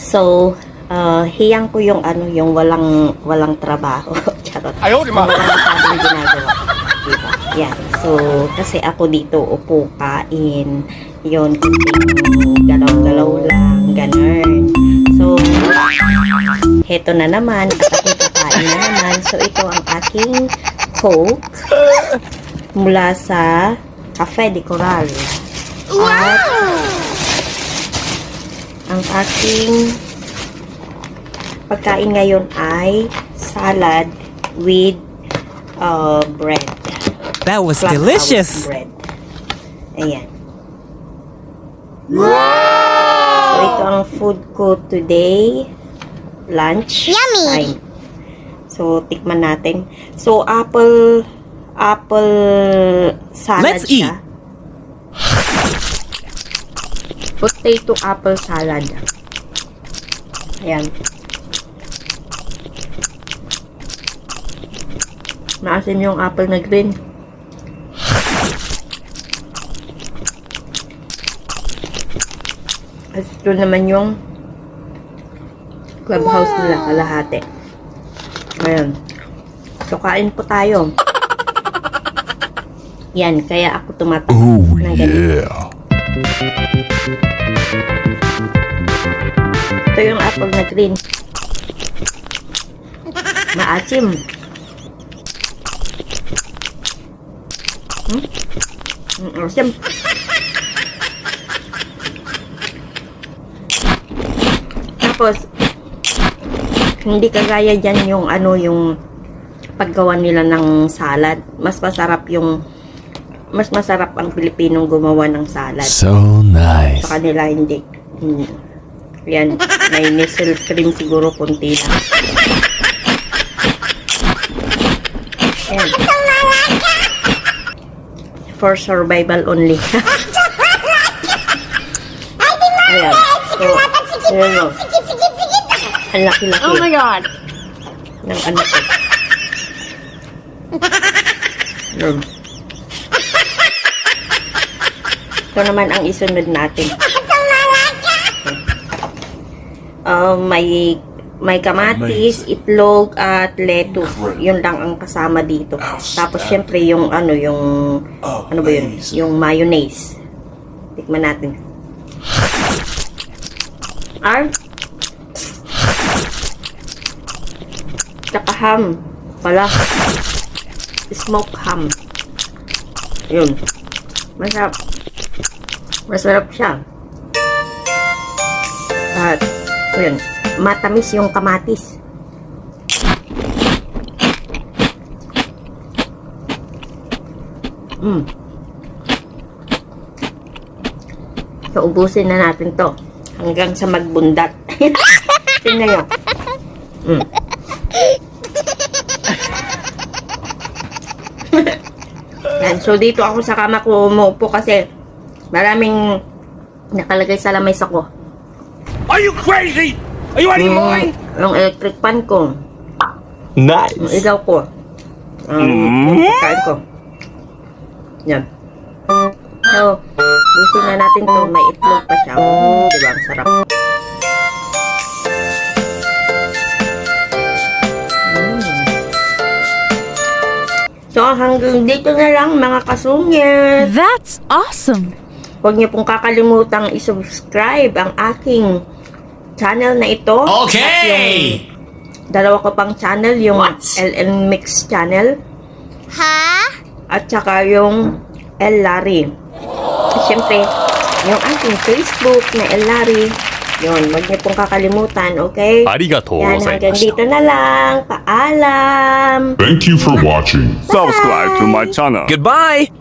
So, hiyang ko yung ano, yung walang trabaho. Charot. Ayaw, di ma. Walang masyadong ginagawa. Diba? Yan. So, kasi ako dito upo kain. Yun, galaw-galaw lang, ganun. So, heto na naman, at aking kakain na naman. So, ito ang aking Coke mula sa Cafe de Coral. At ang aking pagkain ngayon ay salad with bread. That was Flat delicious. bread. Ayan. So, ito ang food ko today. Lunch time. So, tikman natin. So, apple salad Let's eat. siya. Potato apple salad. Ayan. Maasim yung apple na green. At ito naman yung clubhouse nila, kalahati. Ayan. So, kain po tayo. Yan, kaya ako tumatak ng ganito. Ito yung apple na green. Maasim. Asim. Tapos, hindi kagaya dyan yung ano, yung paggawa nila ng salad. Mas masarap ang Pilipinong gumawa ng salad. So nice. Sa kanila hindi. Yan, may nestle cream siguro kunti lang. Yan. For survival only. Ayan. So, ayan o. Ang laki-laki. Oh my God. Ng anak ko. Yun. Ito naman ang isunod natin. May kamatis, itlog, at lettuce. Yun lang ang kasama dito. Tapos, syempre, yung ano ba yun? Yung mayonnaise. Tikman natin. Tsaka ham. Pala. Smoke ham. Yun. Masarap. Masarap siya. At, yun. Matamis yung kamatis. So, ubusin na natin to. Hanggang sa magbundat. Tingnan nyo. Yan. So, dito ako sa kama ko umuupo kasi maraming nakalagay sa lamesa ko. Are you crazy? Are you out of your mind? Yung electric fan ko. Nice. Yung ilaw ko. Yung pagkain ko. Yan. So, busin na natin to. May itlog pa siya. Diba? Ang sarap. So, hanggang dito na lang mga kasungit. That's awesome! Huwag niyo pong kakalimutang i-subscribe ang aking channel na ito. Okay! At yung dalawa ko pang channel, yung LN Mix channel. At saka yung El Larry. At syempre, yung aking Facebook na El Larry. Yun, huwag niyo pong kakalimutan, okay? Arigatou Yan, hanggang dito na lang. Paalam! Thank you for watching. Subscribe to my channel. Goodbye.